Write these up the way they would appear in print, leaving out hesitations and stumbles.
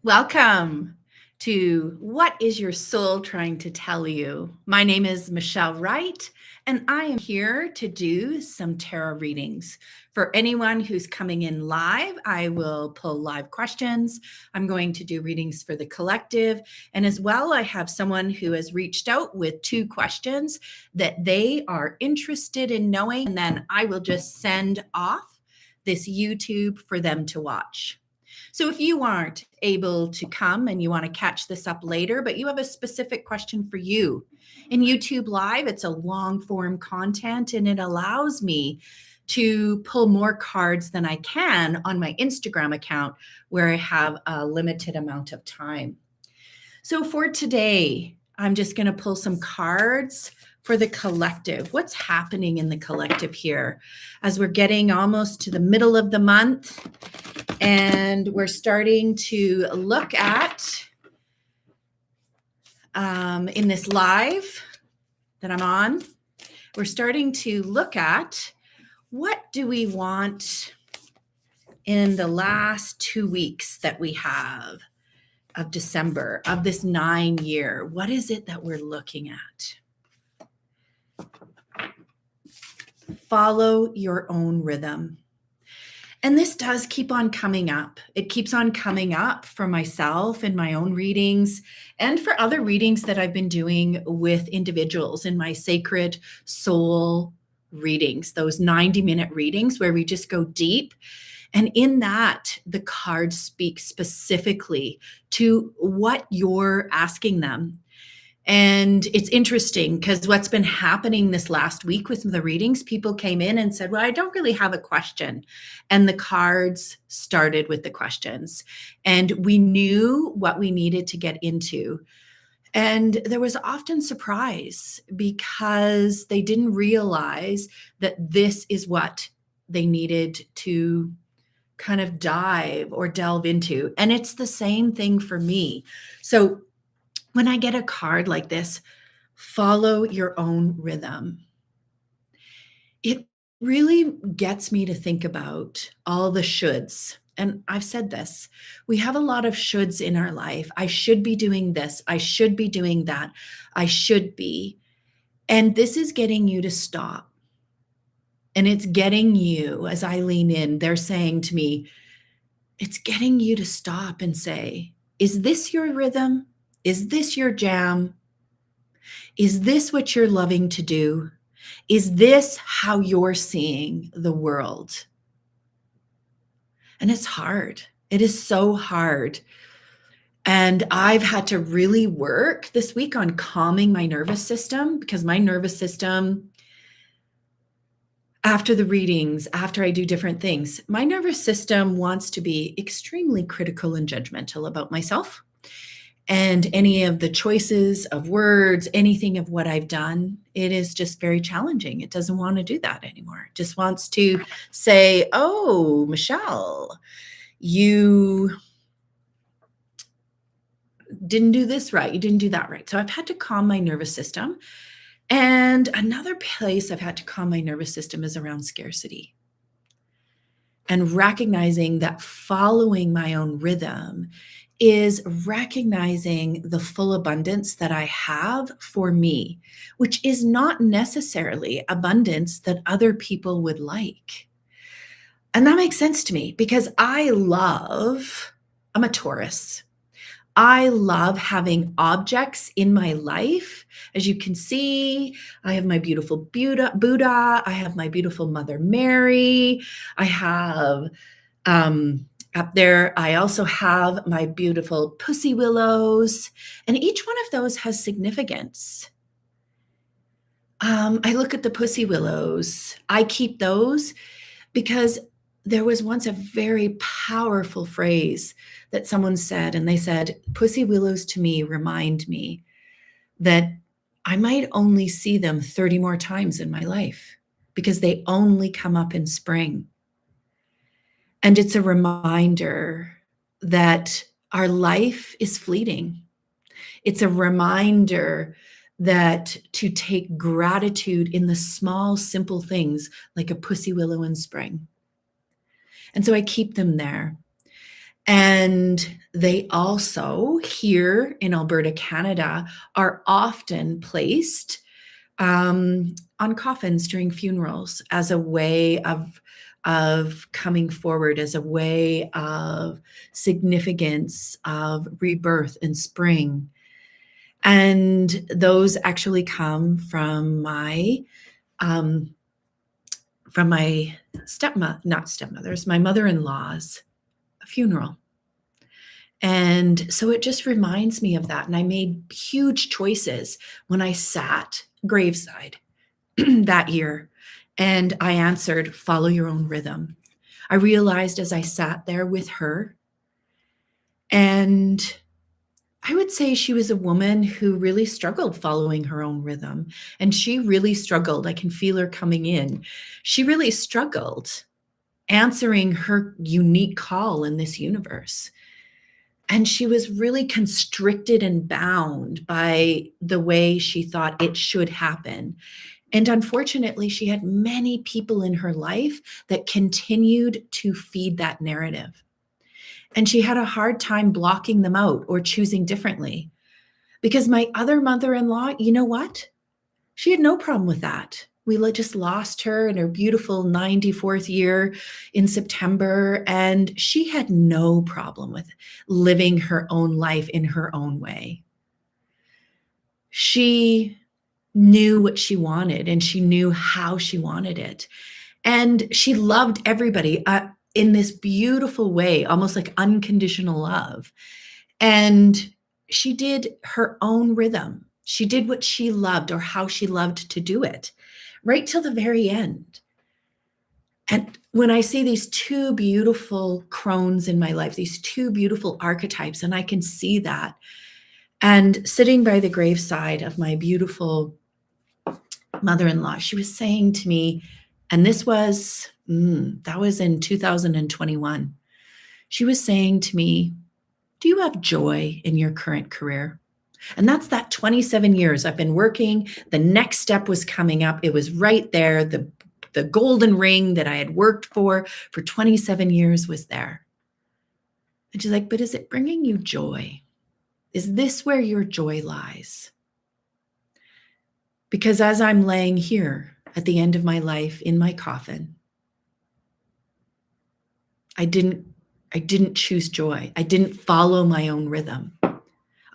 Welcome to What is Your Soul Trying to Tell You? My name is Michelle Wright, and I am here to do some tarot readings. For anyone who's coming in live, I will pull live questions. I'm going to do readings for the collective. And as well, I have someone who has reached out with 2 questions that they are interested in knowing, and then I will just send off this YouTube for them to watch. So if you aren't able to come and you want to catch this up later, but you have a specific question for you, in YouTube Live, it's a long form content and it allows me to pull more cards than I can on my Instagram account where I have a limited amount of time. So for today, I'm just going to pull some cards for the collective. What's happening in the collective here as we're getting almost to the middle of the month and we're starting to look at in this live that I'm on, we're starting to look at what do we want in the last 2 weeks that we have of December, of this 9-year. What is it that we're looking at? Follow your own rhythm. And this does keep on coming up. It keeps on coming up for myself in my own readings and for other readings that I've been doing with individuals in my sacred soul readings, those 90-minute readings where we just go deep. And in that, the cards speak specifically to what you're asking them. And it's interesting because what's been happening this last week with the readings, people came in and said, well, I don't really have a question. And the cards started with the questions. And we knew what we needed to get into. And there was often surprise because they didn't realize that this is what they needed to kind of dive or delve into. And it's the same thing for me. So when I get a card like this, follow your own rhythm, it really gets me to think about all the shoulds. And I've said this, we have a lot of shoulds in our life. I should be doing this. I should be doing that. I should be. And this is getting you to stop. And it's getting you, as I lean in, they're saying to me, it's getting you to stop and say, is this your rhythm? Is this your jam? Is this what you're loving to do? Is this how you're seeing the world? And it's hard. It is so hard. And I've had to really work this week on calming my nervous system because my nervous system, after the readings, after I do different things, my nervous system wants to be extremely critical and judgmental about myself. And any of the choices of words, anything of what I've done, it is just very challenging. It doesn't want to do that anymore. It just wants to say, oh, Michelle, you didn't do this right. You didn't do that right. So I've had to calm my nervous system. And another place I've had to calm my nervous system is around scarcity. And recognizing that following my own rhythm is recognizing the full abundance that I have for me, which is not necessarily abundance that other people would like. And that makes sense to me because I'm a Taurus. I love having objects in my life. As you can see, I have my beautiful Buddha. I have my beautiful Mother Mary. I have up there, I also have my beautiful pussy willows, and each one of those has significance. I look at the pussy willows. I keep those because there was once a very powerful phrase that someone said, and they said, pussy willows to me remind me that I might only see them 30 more times in my life because they only come up in spring. And it's a reminder that our life is fleeting. It's a reminder that to take gratitude in the small, simple things like a pussy willow in spring. And so I keep them there. And they also, here in Alberta, Canada, are often placed on coffins during funerals as a way of coming forward, as a way of significance, of rebirth and spring. And those actually come from my um, not stepmother's, my mother-in-law's funeral. And so it just reminds me of that. And I made huge choices when I sat graveside that year. And I answered, follow your own rhythm. I realized as I sat there with her, and I would say she was a woman who really struggled following her own rhythm. And she really struggled. I can feel her coming in. She really struggled answering her unique call in this universe. And she was really constricted and bound by the way she thought it should happen. And unfortunately, she had many people in her life that continued to feed that narrative. And she had a hard time blocking them out or choosing differently. Because my other mother-in-law, you know what? She had no problem with that. We just lost her in her beautiful 94th year in September, and she had no problem with living her own life in her own way. She knew what she wanted, and she knew how she wanted it. And she loved everybody in this beautiful way, almost like unconditional love. And she did her own rhythm. She did what she loved or how she loved to do it, right till the very end. And when I see these two beautiful crones in my life, these two beautiful archetypes, and I can see that, and sitting by the graveside of my beautiful mother-in-law, she was saying to me, and this was, that was in 2021. She was saying to me, do you have joy in your current career? And that's that 27 years I've been working. The next step was coming up. It was right there. The golden ring that I had worked for 27 years was there. And she's like, but is it bringing you joy? Is this where your joy lies? Because as I'm laying here at the end of my life in my coffin, I didn't choose joy. I didn't follow my own rhythm.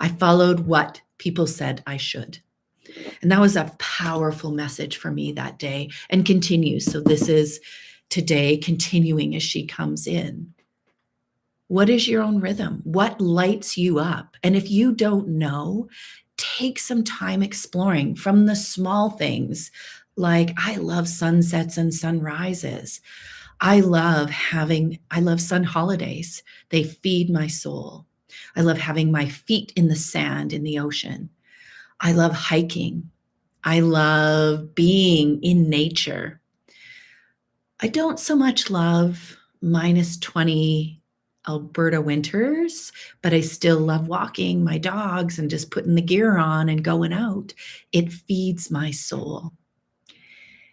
I followed what people said I should. And that was a powerful message for me that day and continues. So this is today continuing as she comes in. What is your own rhythm? What lights you up? And if you don't know, take some time exploring from the small things. Like I love sunsets and sunrises. I love sun holidays. They feed my soul. I love having my feet in the sand in the ocean. I love hiking. I love being in nature. I don't so much love -20 Alberta winters, but I still love walking my dogs and just putting the gear on and going out. It feeds my soul.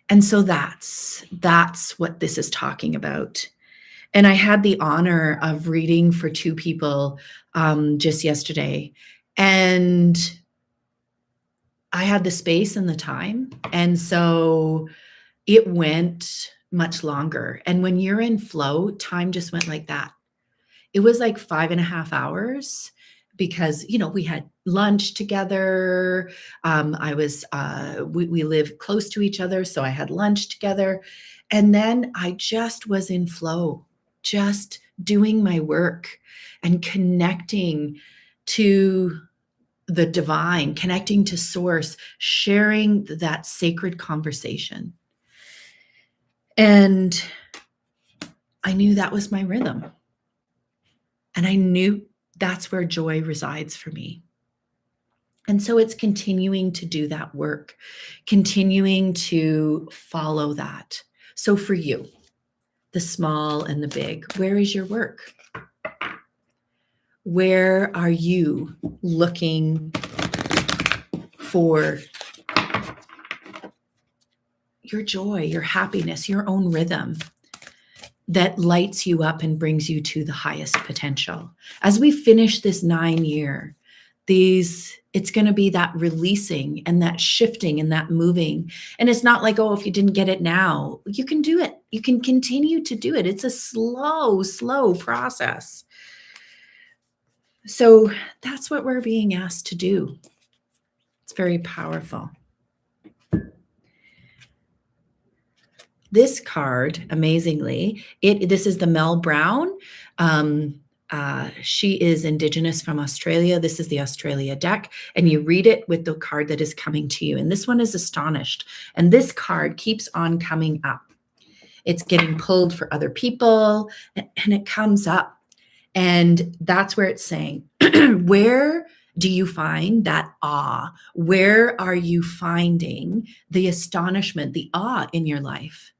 And so that's what this is talking about. And I had the honor of reading for two people just yesterday. And I had the space and the time. And so it went much longer. And when you're in flow, time just went like that. It was like 5.5 hours because, we had lunch together. We live close to each other. So I had lunch together. And then I just was in flow, just doing my work and connecting to the divine, connecting to source, sharing that sacred conversation. And I knew that was my rhythm. And I knew that's where joy resides for me. And so it's continuing to do that work, continuing to follow that. So for you, the small and the big, where is your work? Where are you looking for your joy, your happiness, your own rhythm? that lights you up and brings you to the highest potential. As we finish this 9-year, it's going to be that releasing and that shifting and that moving. And it's not like, oh, if you didn't get it now, you can do it. You can continue to do it. It's a slow process. So that's what we're being asked to do. It's very powerful. This card, amazingly, this is the Mel Brown. She is Indigenous from Australia. This is the Australia deck, and you read it with the card that is coming to you. And this one is Astonished. And this card keeps on coming up. It's getting pulled for other people, and it comes up. And that's where it's saying, where do you find that awe? Where are you finding the astonishment, the awe in your life?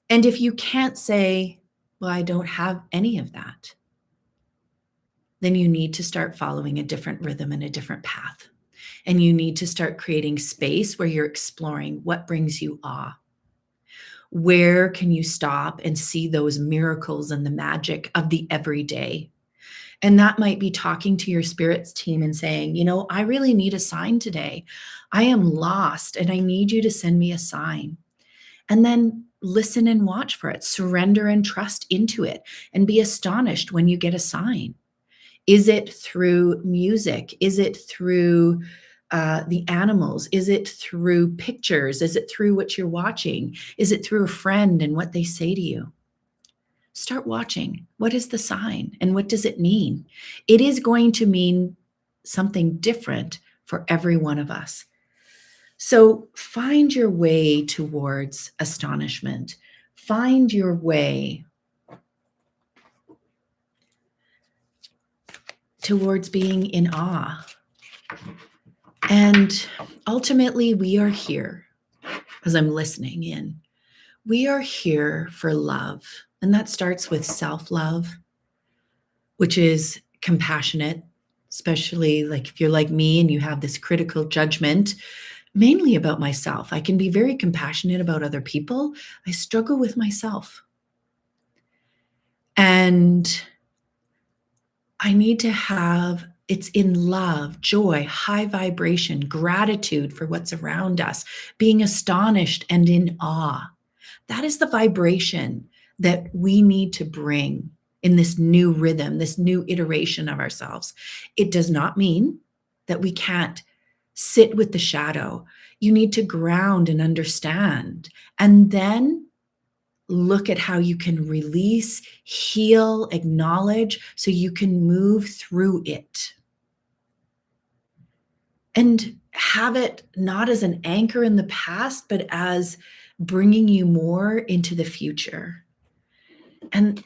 And if you can't say, well, I don't have any of that, then you need to start following a different rhythm and a different path. And you need to start creating space where you're exploring what brings you awe. Where can you stop and see those miracles and the magic of the everyday? And that might be talking to your spirits team and saying, I really need a sign today. I am lost and I need you to send me a sign. And then listen and watch for it. Surrender and trust into it and be astonished when you get a sign. Is it through music? Is it through the animals? Is it through pictures? Is it through what you're watching? Is it through a friend and what they say to you? Start watching. What is the sign and what does it mean? It is going to mean something different for every one of us. So find your way towards astonishment. Find your way towards being in awe. And ultimately, we are here, as I'm listening in, we are here for love. And that starts with self-love, which is compassionate, especially like if you're like me and you have this critical judgment, mainly about myself. I can be very compassionate about other people. I struggle with myself. And I need to have, it's in love, joy, high vibration, gratitude for what's around us, being astonished and in awe. That is the vibration that we need to bring in this new rhythm, this new iteration of ourselves. It does not mean that we can't sit with the shadow. You need to ground and understand, and then look at how you can release, heal, acknowledge, so you can move through it. And have it not as an anchor in the past, but as bringing you more into the future. And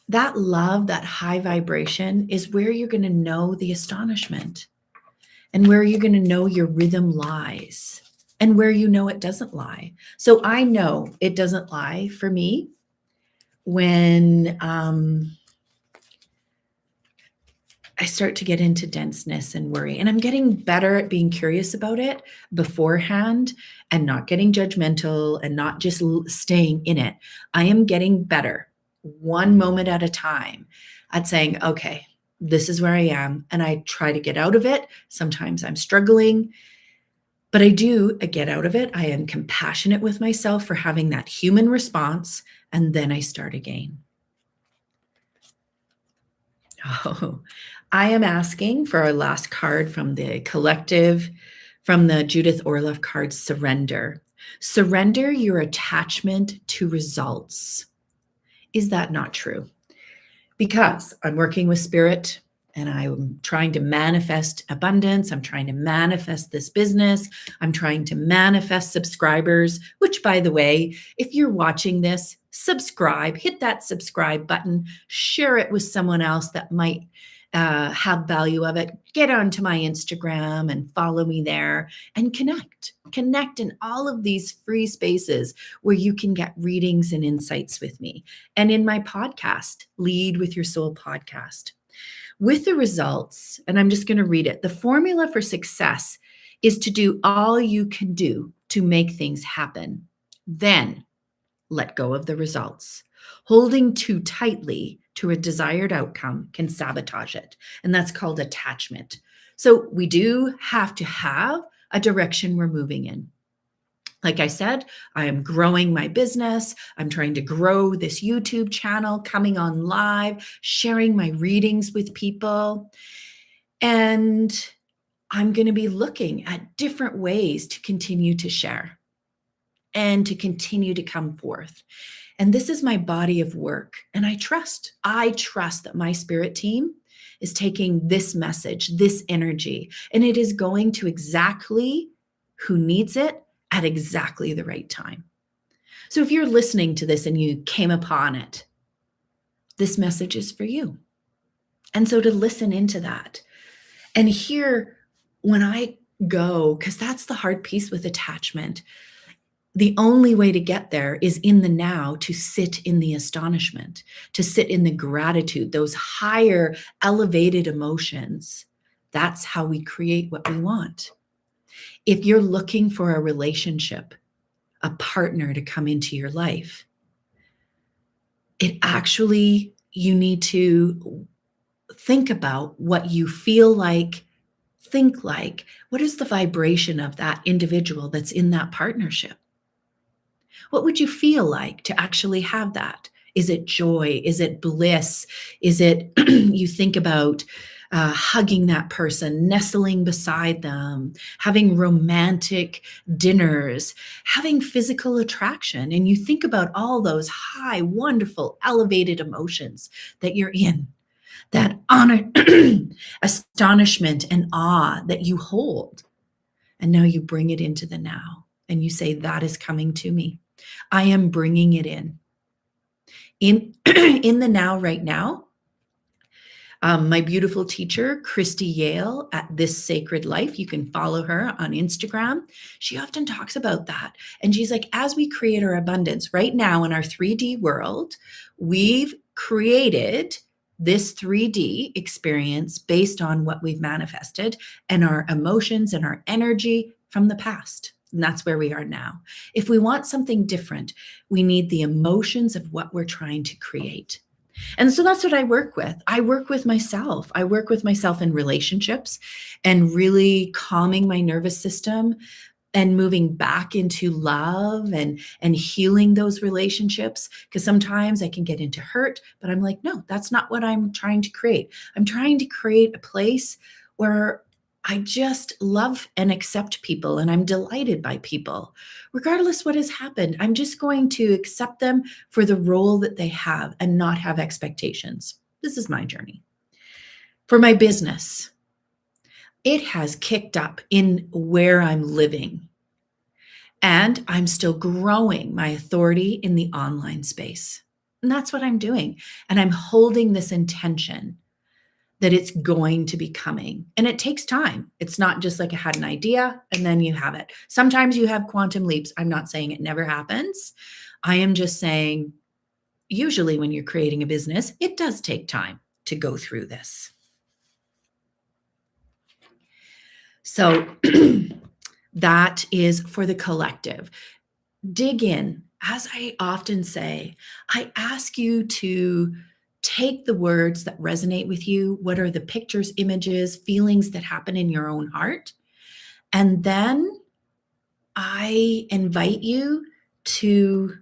that love, that high vibration is where you're going to know the astonishment and where you're going to know your rhythm lies and where you know it doesn't lie. So I know it doesn't lie for me when I start to get into denseness and worry. And I'm getting better at being curious about it beforehand and not getting judgmental and not just staying in it. I am getting better one moment at a time at saying, okay, this is where I am. And I try to get out of it. Sometimes I'm struggling, but I get out of it. I am compassionate with myself for having that human response. And then I start again. Oh, I am asking for our last card from the collective, from the Judith Orloff card, Surrender. Surrender your attachment to results. Is that not true? Because I'm working with spirit and I'm trying to manifest abundance. I'm trying to manifest this business. I'm trying to manifest subscribers, which, by the way, if you're watching this, subscribe, hit that subscribe button, share it with someone else that might have value of it. Get onto my Instagram and follow me there and connect in all of these free spaces where you can get readings and insights with me. And in my podcast, Lead with Your Soul podcast. With the results, and I'm just going to read it. The formula for success is to do all you can do to make things happen. Then let go of the results. Holding too tightly to a desired outcome can sabotage it, and that's called attachment. So we do have to have a direction we're moving in. Like I said, I am growing my business. I'm trying to grow this YouTube channel, coming on live, sharing my readings with people. And I'm going to be looking at different ways to continue to share and to continue to come forth. And this is my body of work. And I trust that my spirit team is taking this message, this energy, and it is going to exactly who needs it at exactly the right time. So if you're listening to this and you came upon it, this message is for you. And so to listen into that and hear when I go, because that's the hard piece with attachment. The only way to get there is in the now, to sit in the astonishment, to sit in the gratitude, those higher elevated emotions. That's how we create what we want. If you're looking for a relationship, a partner to come into your life, you need to think about what you feel like, think like. What is the vibration of that individual that's in that partnership? What would you feel like to actually have that? Is it joy? Is it bliss? Is it you think about hugging that person, nestling beside them, having romantic dinners, having physical attraction, and you think about all those high, wonderful, elevated emotions that you're in, that honor, astonishment and awe that you hold. And now you bring it into the now and you say, that is coming to me. I am bringing it in the now, right now. My beautiful teacher, Christy Yale at This Sacred Life, you can follow her on Instagram. She often talks about that. And she's like, as we create our abundance right now in our 3D world, we've created this 3D experience based on what we've manifested and our emotions and our energy from the past. And that's where we are now. If we want something different, we need the emotions of what we're trying to create. And so that's what I work with. I work with myself. I work with myself in relationships and really calming my nervous system and moving back into love and healing those relationships. Because sometimes I can get into hurt, but I'm like, no, that's not what I'm trying to create. I'm trying to create a place where I just love and accept people, and I'm delighted by people. Regardless what has happened, I'm just going to accept them for the role that they have and not have expectations. This is my journey. For my business, it has kicked up in where I'm living, and I'm still growing my authority in the online space. And that's what I'm doing. And I'm holding this intention that it's going to be coming. And it takes time. It's not just like I had an idea and then you have it. Sometimes you have quantum leaps. I'm not saying it never happens. I am just saying, usually when you're creating a business, it does take time to go through this. So that is for the collective. Dig in. As I often say, I ask you to take the words that resonate with you. What are the pictures, images, feelings that happen in your own heart? And then I invite you to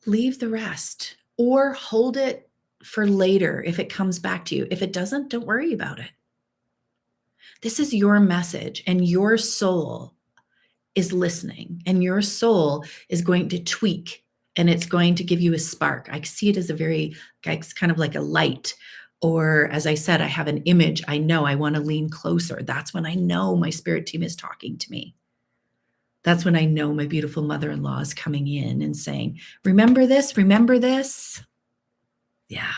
leave the rest or hold it for later if it comes back to you. If it doesn't, don't worry about it. This is your message, and your soul is listening, and your soul is going to tweak, and it's going to give you a spark. I see it as it's kind of like a light. Or as I said, I have an image. I know I want to lean closer. That's when I know my spirit team is talking to me. That's when I know my beautiful mother-in-law is coming in and saying, remember this, remember this. Yeah.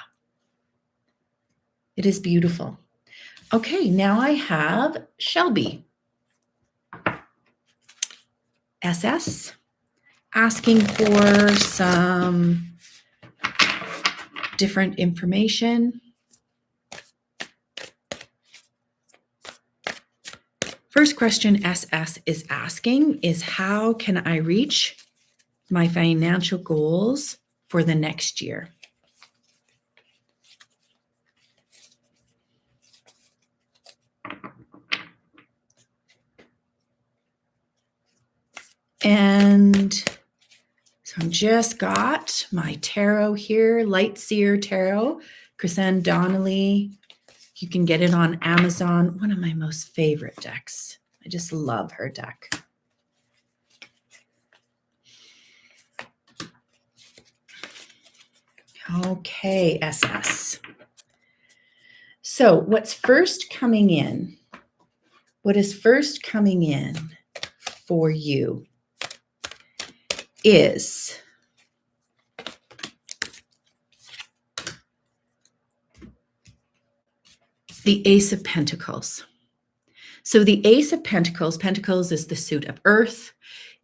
It is beautiful. Okay, now I have Shelby. SS, asking for some different information. First question SS is asking is, how can I reach my financial goals for the next year. And so I just got my tarot here, Light Seer Tarot, Chrisanne Donnelly. You can get it on Amazon. One of my most favorite decks. I just love her deck. Okay, SS. So what's first coming in? What is first coming in for you is the Ace of Pentacles. So the Ace of Pentacles, Pentacles is the suit of earth.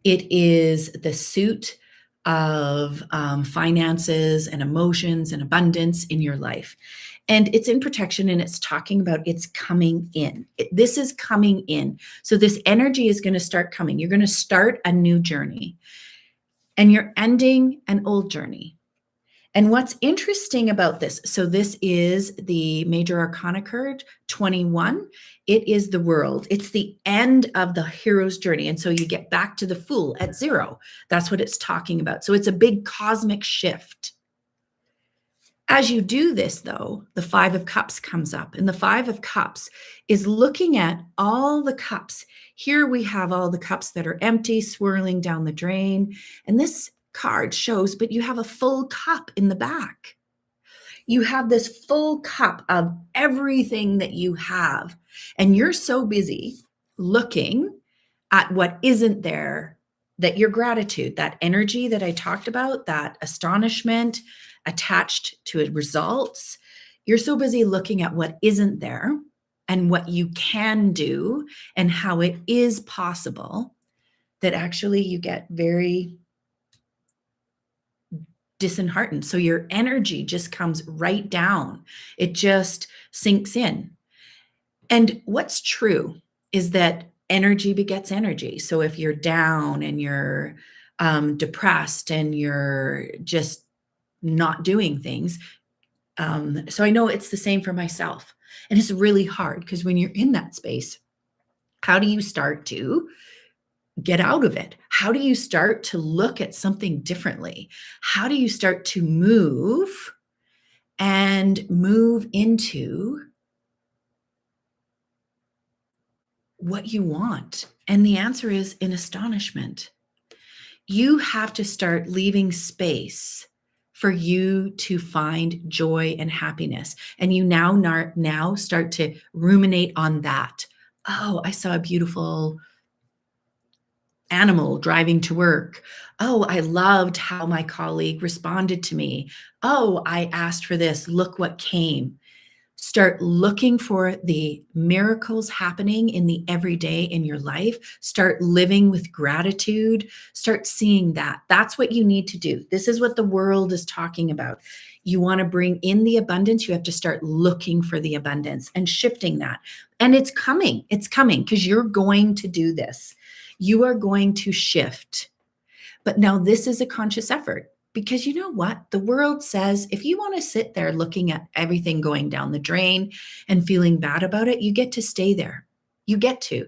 It is the suit of finances and emotions and abundance in your life. And it's in protection, and it's talking about it's coming in. This is coming in. So this energy is going to start coming. You're going to start a new journey, and you're ending an old journey. And what's interesting about this, so this is the Major Arcana card, 21. It is the world. It's the end of the hero's journey. And so you get back to the Fool at 0. That's what it's talking about. So it's a big cosmic shift. As you do this, though, the 5 of Cups comes up. And the 5 of Cups is looking at all the cups. Here we have all the cups that are empty, swirling down the drain. And this card shows, but you have a full cup in the back. You have this full cup of everything that you have. And you're so busy looking at what isn't there, that your gratitude, that energy that I talked about, that astonishment attached to results, you're so busy looking at what isn't there and what you can do and how it is possible that actually you get very disheartened. So your energy just comes right down. It just sinks in. And what's true is that energy begets energy. So if you're down and you're depressed and you're just not doing things, so I know it's the same for myself. And it's really hard because when you're in that space, how do you start to get out of it? How do you start to look at something differently? How do you start to move and move into what you want? And the answer is in astonishment. You have to start leaving space for you to find joy and happiness. And you now start to ruminate on that. Oh, I saw a beautiful animal driving to work. Oh, I loved how my colleague responded to me. Oh, I asked for this. Look what came. Start looking for the miracles happening in the everyday in your life. Start living with gratitude. Start seeing that. That's what you need to do. This is what the world is talking about. You want to bring in the abundance. You have to start looking for the abundance and shifting that. And it's coming. It's coming because you're going to do this. You are going to shift. But now this is a conscious effort. Because you know what? The world says if you want to sit there looking at everything going down the drain and feeling bad about it, you get to stay there. You get to.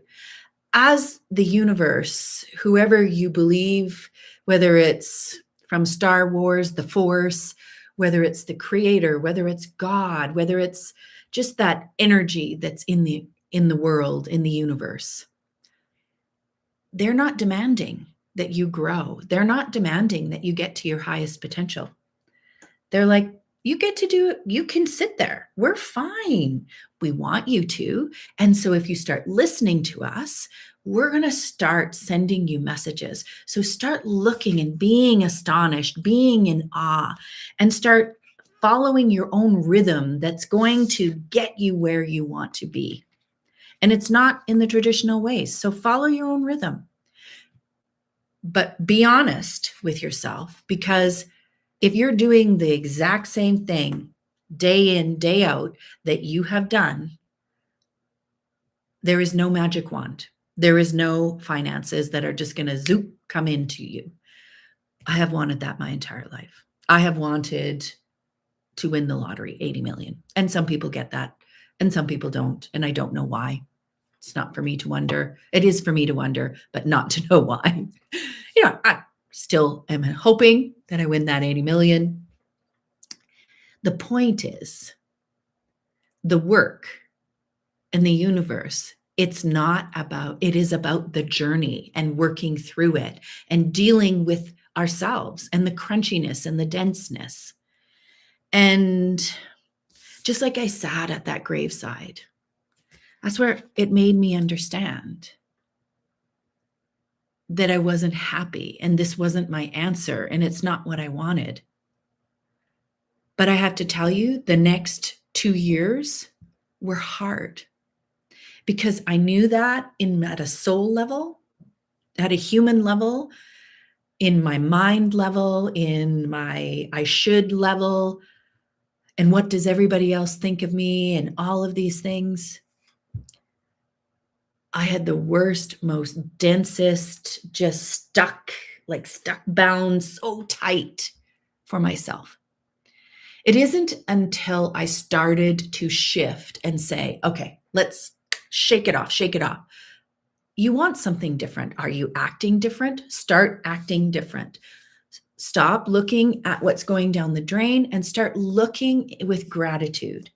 As the universe, whoever you believe, whether it's from Star Wars, the Force, whether it's the creator, whether it's God, whether it's just that energy that's in the world, in the universe, they're not demanding that you grow. They're not demanding that you get to your highest potential. They're like, you get to do it. You can sit there. We're fine. We want you to. And so if you start listening to us, we're going to start sending you messages. So start looking and being astonished, being in awe, and start following your own rhythm that's going to get you where you want to be. And it's not in the traditional ways. So follow your own rhythm. But be honest with yourself, because if you're doing the exact same thing day in, day out that you have done, there is no magic wand. There is no finances that are just going to zoop come into you. I have wanted that my entire life. I have wanted to win the lottery, 80 million. And some people get that and some people don't. And I don't know why. It's not for me to wonder. It is for me to wonder, but not to know why. I still am hoping that I win that 80 million. The point is the work and the universe. It is about the journey and working through it and dealing with ourselves and the crunchiness and the denseness. And just like I sat at that graveside, that's where it made me understand that I wasn't happy and this wasn't my answer and it's not what I wanted. But I have to tell you, the next 2 years were hard because I knew that at a soul level, at a human level, in my mind level, in my I should level, and what does everybody else think of me and all of these things. I had the worst, most densest, just stuck bound so tight for myself. It isn't until I started to shift and say, okay, let's shake it off, shake it off. You want something different. Are you acting different? Start acting different. Stop looking at what's going down the drain and start looking with gratitude.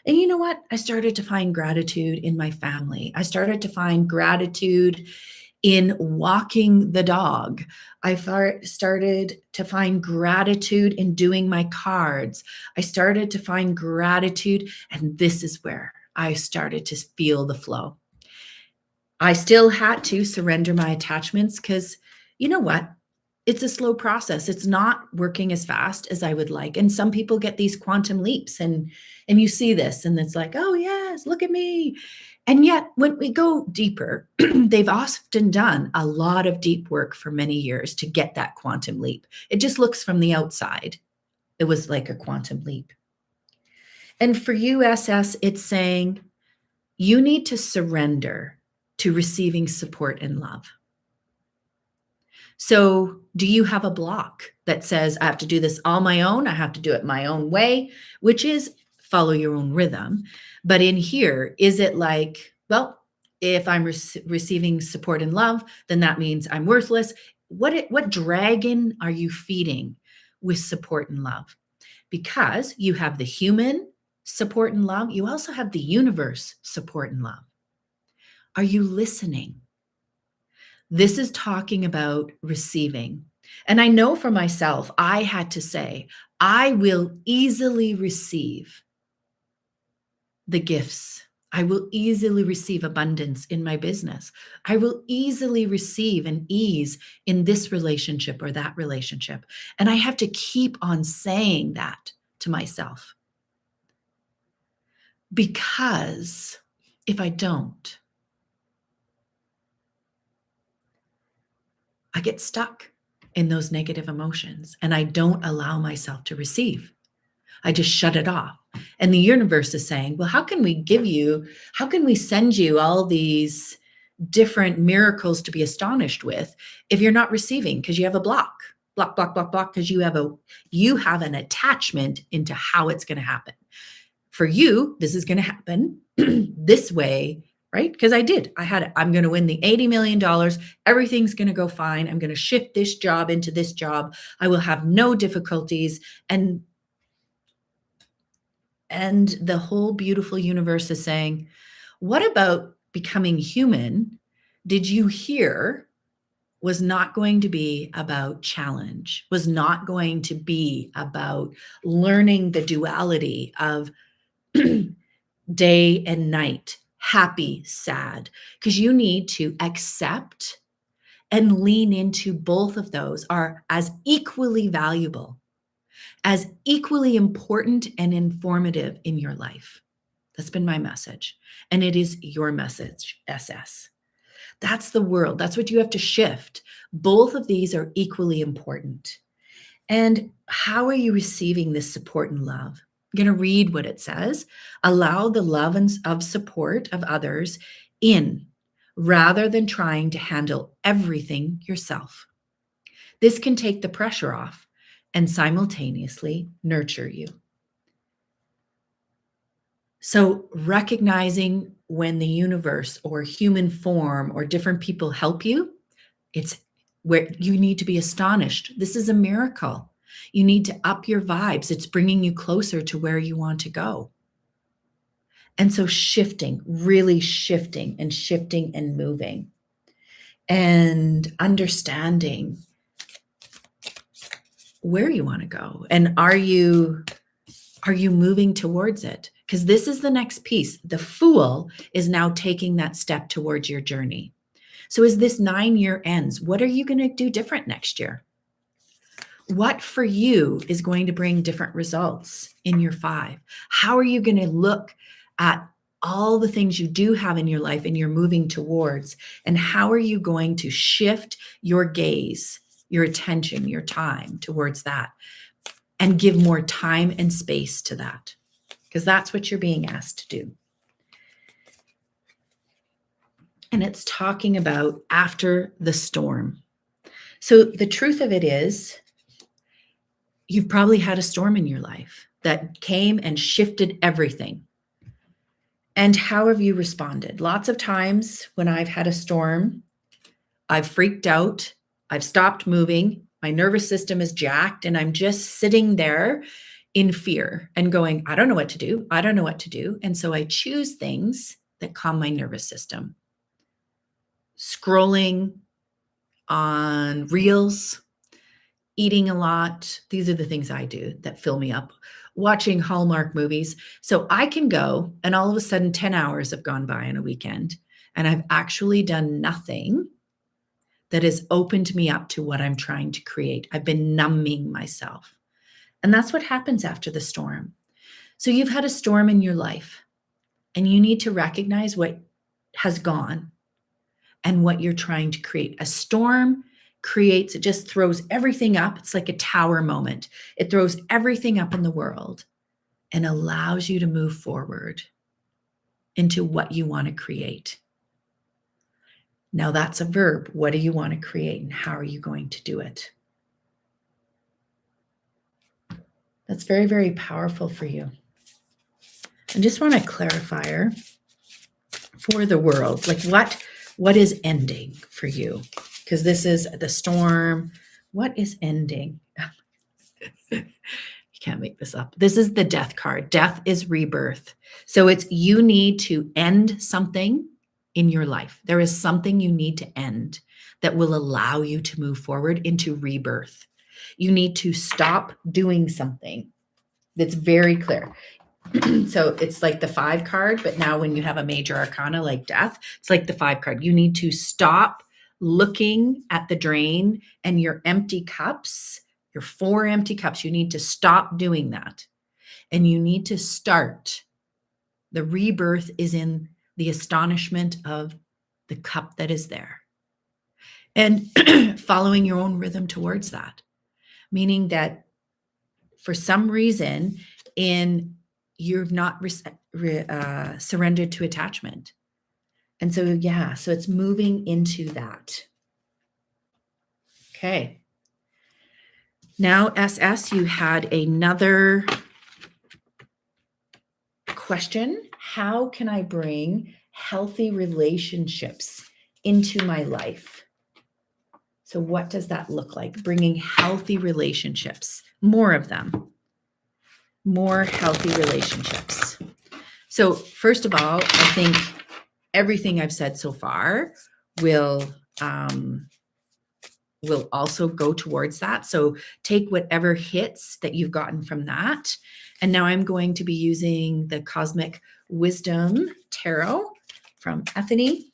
And you know what? I started to find gratitude in my family. I started to find gratitude in walking the dog. I started to find gratitude in doing my cards. I started to find gratitude, and this is where I started to feel the flow. I still had to surrender my attachments because you know what? It's a slow process. It's not working as fast as I would like. And some people get these quantum leaps and you see this and it's like, oh yes, look at me. And yet when we go deeper, they've often done a lot of deep work for many years to get that quantum leap. It just looks from the outside. It was like a quantum leap. And for you, SS, it's saying you need to surrender to receiving support and love. So do you have a block that says, I have to do this on my own? I have to do it my own way, which is follow your own rhythm. But in here, is it like, well, if I'm receiving support and love, then that means I'm worthless. What dragon are you feeding with support and love? Because you have the human support and love. You also have the universe support and love. Are you listening? This is talking about receiving. And I know for myself, I had to say, I will easily receive the gifts. I will easily receive abundance in my business. I will easily receive an ease in this relationship or that relationship. And I have to keep on saying that to myself. Because if I don't, I get stuck in those negative emotions and I don't allow myself to receive. I just shut it off. And the universe is saying, well, how can we send you all these different miracles to be astonished with if you're not receiving because you have a block, because you have an attachment into how it's going to happen. For you, this is going to happen this way, right? Because I'm going to win the $80 million. Everything's going to go fine. I'm going to shift this job into this job. I will have no difficulties. And the whole beautiful universe is saying, what about becoming human? Did you hear was not going to be about challenge, was not going to be about learning the duality of day and night, happy, sad, because you need to accept and lean into both of those are as equally valuable, as equally important and informative in your life. That's been my message. And it is your message, SS. That's the world. That's what you have to shift. Both of these are equally important. And how are you receiving this support and love? I'm going to read what it says. Allow the love and of support of others in, rather than trying to handle everything yourself. This can take the pressure off and simultaneously nurture you. So recognizing when the universe or human form or different people help you, it's where you need to be astonished. This is a miracle. You need to up your vibes. It's bringing you closer to where you want to go. And so shifting, really shifting and moving and understanding where you want to go. And are you moving towards it? Because this is the next piece. The Fool is now taking that step towards your journey. So as this 9-year ends, what are you going to do different next year? What for you is going to bring different results in your 5? How are you going to look at all the things you do have in your life and you're moving towards? And how are you going to shift your gaze, your attention, your time towards that and give more time and space to that? Because that's what you're being asked to do. And it's talking about after the storm. So the truth of it is, you've probably had a storm in your life that came and shifted everything. And how have you responded? Lots of times when I've had a storm, I've freaked out, I've stopped moving, my nervous system is jacked, and I'm just sitting there in fear and going, I don't know what to do. I don't know what to do. And so I choose things that calm my nervous system. Scrolling on reels, eating a lot. These are the things I do that fill me up. Watching Hallmark movies. So I can go and all of a sudden 10 hours have gone by on a weekend and I've actually done nothing that has opened me up to what I'm trying to create. I've been numbing myself. And that's what happens after the storm. So you've had a storm in your life and you need to recognize what has gone and what you're trying to create. A storm creates, it just throws everything up. It's like a tower moment. It throws everything up in the world and allows you to move forward into what you want to create. Now that's a verb. What do you want to create and how are you going to do it? That's very, very powerful for you. I just want a clarifier for the world. Like what is ending for you? Because this is the storm. What is ending? You can't make this up. This is the death card. Death is rebirth. So it's you need to end something in your life. There is something you need to end that will allow you to move forward into rebirth. You need to stop doing something that's very clear. So it's like the 5 card, but now when you have a major arcana like death, it's like the 5 card. You need to stop looking at the drain and your empty cups, your 4 empty cups. You need to stop doing that. And you need to start. The rebirth is in the astonishment of the cup that is there. And following your own rhythm towards that. Meaning that for some reason you've not surrendered to attachment. And so, so it's moving into that. Okay. Now, SS, you had another question. How can I bring healthy relationships into my life? So what does that look like? Bringing healthy relationships, more of them, more healthy relationships. So first of all, I think everything I've said so far will also go towards that. So take whatever hits that you've gotten from that. And now I'm going to be using the Cosmic Wisdom Tarot from Ethany.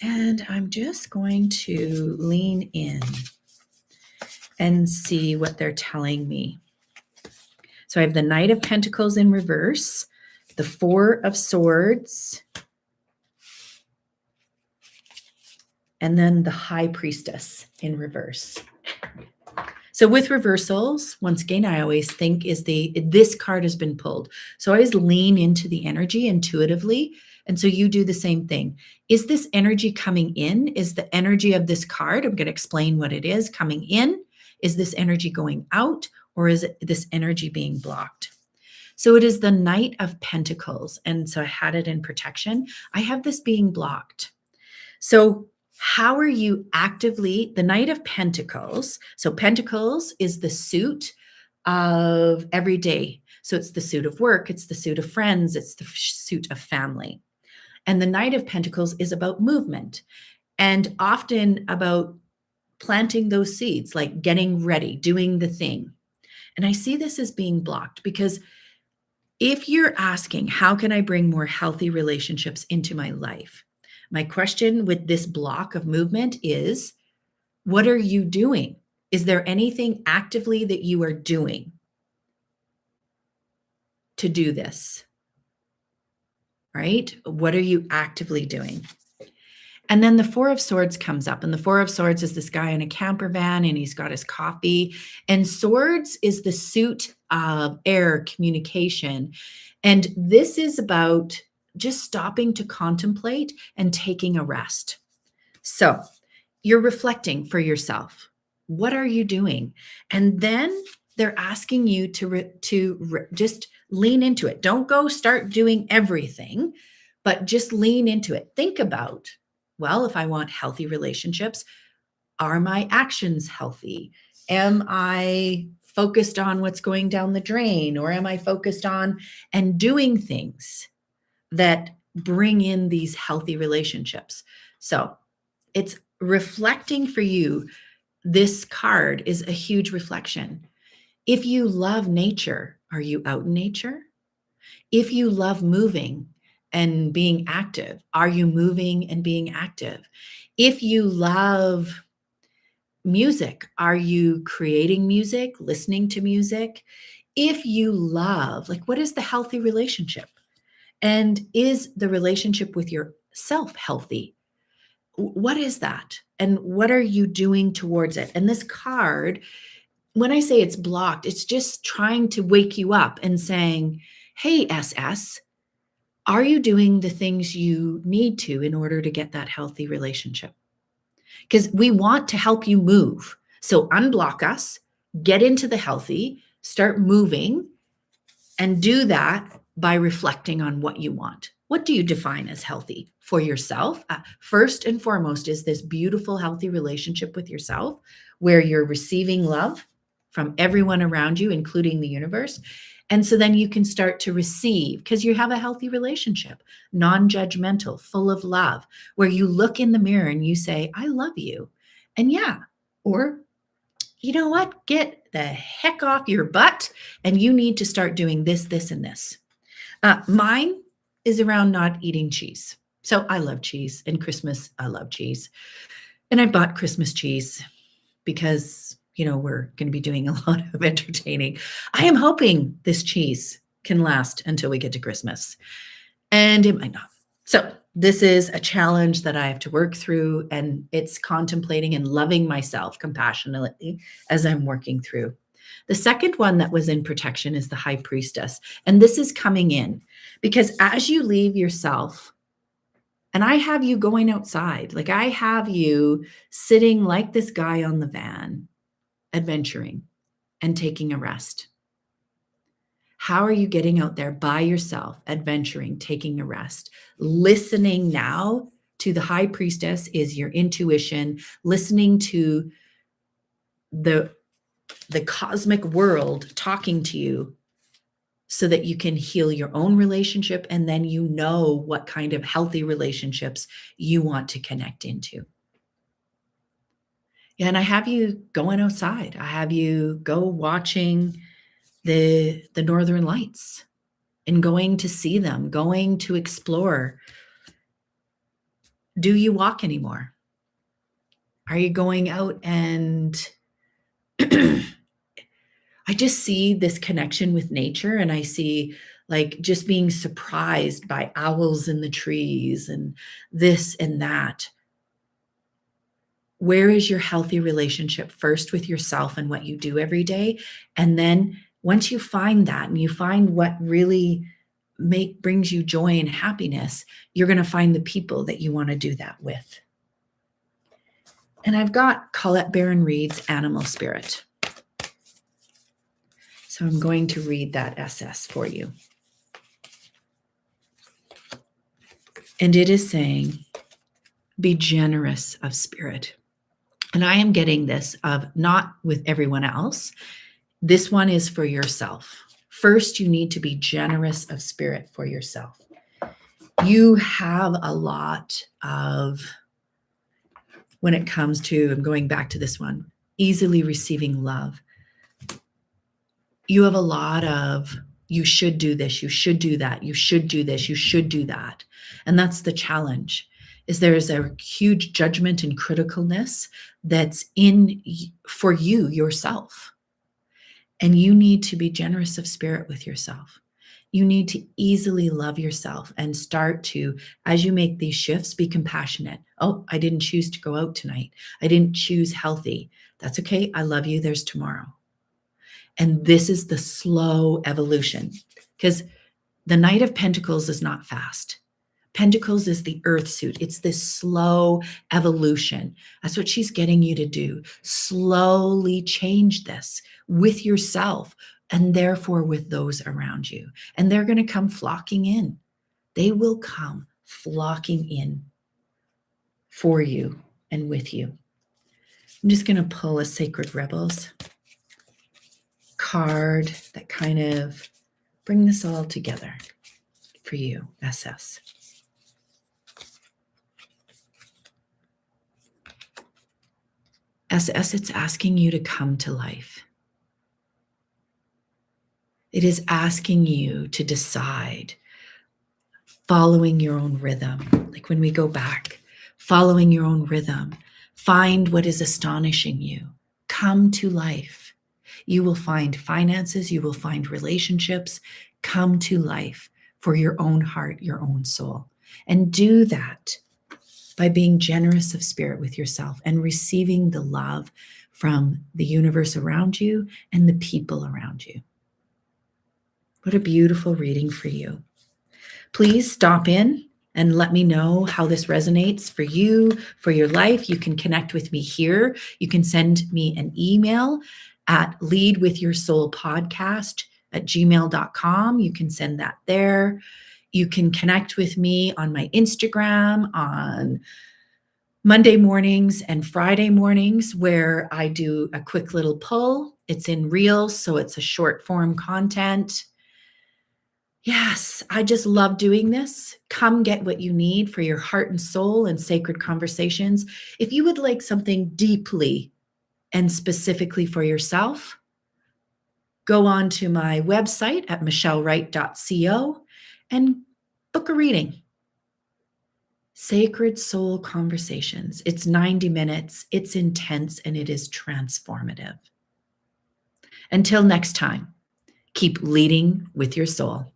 And I'm just going to lean in and see what they're telling me. So I have the Knight of Pentacles in reverse, the 4 of Swords, and then the High Priestess in reverse. So with reversals, once again, I always think this card has been pulled. So I always lean into the energy intuitively And so you do the same thing. Is this energy coming in? Is the energy of this card, I'm going to explain what it is, coming in? Is this energy going out, or is it this energy being blocked? So it is the Knight of Pentacles. And so I had it in protection. I have this being blocked. So how are you actively, the Knight of Pentacles? So Pentacles is the suit of every day. So it's the suit of work, it's the suit of friends, it's the suit of family. And the Knight of Pentacles is about movement and often about planting those seeds, like getting ready, doing the thing. And I see this as being blocked because if you're asking, how can I bring more healthy relationships into my life? My question with this block of movement is, what are you doing? Is there anything actively that you are doing to do this? Right? What are you actively doing? And then the Four of Swords comes up, and the Four of Swords is this guy in a camper van, and he's got his coffee. And Swords is the suit of air, communication. And this is about just stopping to contemplate and taking a rest. So you're reflecting for yourself. What are you doing? And then they're asking you to just lean into it. Don't go start doing everything, but just lean into it. Think about, well, if I want healthy relationships, are my actions healthy? Am I focused on what's going down the drain, or am I focused on and doing things that bring in these healthy relationships? So it's reflecting for you. This card is a huge reflection. If you love nature, are you out in nature? If you love moving and being active, are you moving and being active? If you love music, are you creating music, listening to music? If you love, like, what is the healthy relationship? And is the relationship with yourself healthy? What is that? And what are you doing towards it? And this card, when I say it's blocked, it's just trying to wake you up and saying, hey, SS, are you doing the things you need to in order to get that healthy relationship? Because we want to help you move. So unblock us, get into the healthy, start moving, and do that by reflecting on what you want. What do you define as healthy for yourself? First and foremost is this beautiful, healthy relationship with yourself where you're receiving love from everyone around you, including the universe. And so then you can start to receive because you have a healthy relationship, non-judgmental, full of love, where you look in the mirror and you say, I love you. And yeah, or you know what? Get the heck off your butt and you need to start doing this, this, and this. Mine is around not eating cheese. So I love cheese, and Christmas, I love cheese. And I bought Christmas cheese because, we're going to be doing a lot of entertaining. I am hoping this cheese can last until we get to Christmas, and it might not. So this is a challenge that I have to work through, and it's contemplating and loving myself compassionately as I'm working through. The second one that was in protection is the High Priestess. And this is coming in because as you leave yourself, and I have you going outside, like I have you sitting like this guy on the van, adventuring and taking a rest. How are you getting out there by yourself, adventuring, taking a rest? Listening now to the High Priestess is your intuition, listening to the cosmic world talking to you so that you can heal your own relationship, and then you know what kind of healthy relationships you want to connect into. Yeah, and I have you going outside. I have you go watching the Northern Lights and going to see them, going to explore. Do you walk anymore? Are you going out and I just see this connection with nature, and I see like just being surprised by owls in the trees and this and that. Where is your healthy relationship first with yourself and what you do every day? And then once you find that and you find what really brings you joy and happiness, you're going to find the people that you want to do that with. And I've got Colette Baron Reid's Animal Spirit. So I'm going to read that SS for you. And it is saying, be generous of spirit. And I am getting this of not with everyone else. This one is for yourself. First, you need to be generous of spirit for yourself. You have a lot of, when it comes to, I'm going back to this one, easily receiving love. You have a lot of, you should do this, you should do that, you should do this, you should do that. And that's the challenge, is there's a huge judgment and criticalness that's in for you yourself. And you need to be generous of spirit with yourself. You need to easily love yourself and start to, as you make these shifts, be compassionate. Oh, I didn't choose to go out tonight. I didn't choose healthy. That's okay. I love you. There's tomorrow. And this is the slow evolution, because the Knight of Pentacles is not fast. Pentacles is the earth suit. It's this slow evolution. That's what she's getting you to do. Slowly change this with yourself and therefore with those around you. And they're going to come flocking in. They will come flocking in for you and with you. I'm just going to pull a Sacred Rebels card that kind of bring this all together for you, SS. SS, it's asking you to come to life. It is asking you to decide, following your own rhythm. Like when we go back, following your own rhythm, find what is astonishing you. Come to life. You will find finances, you will find relationships. Come to life for your own heart, your own soul. And do that by being generous of spirit with yourself and receiving the love from the universe around you and the people around you. What a beautiful reading for you. Please stop in and let me know how this resonates for you, for your life. You can connect with me here. You can send me an email at leadwithyoursoulpodcast@gmail.com. You can send that there. You can connect with me on my Instagram on Monday mornings and Friday mornings, where I do a quick little pull. It's in Reels, so it's a short form content. Yes, I just love doing this. Come get what you need for your heart and soul and sacred conversations. If you would like something deeply and specifically for yourself, go on to my website at michellewright.co and book a reading. Sacred Soul Conversations. It's 90 minutes, it's intense, and it is transformative. Until next time, keep leading with your soul.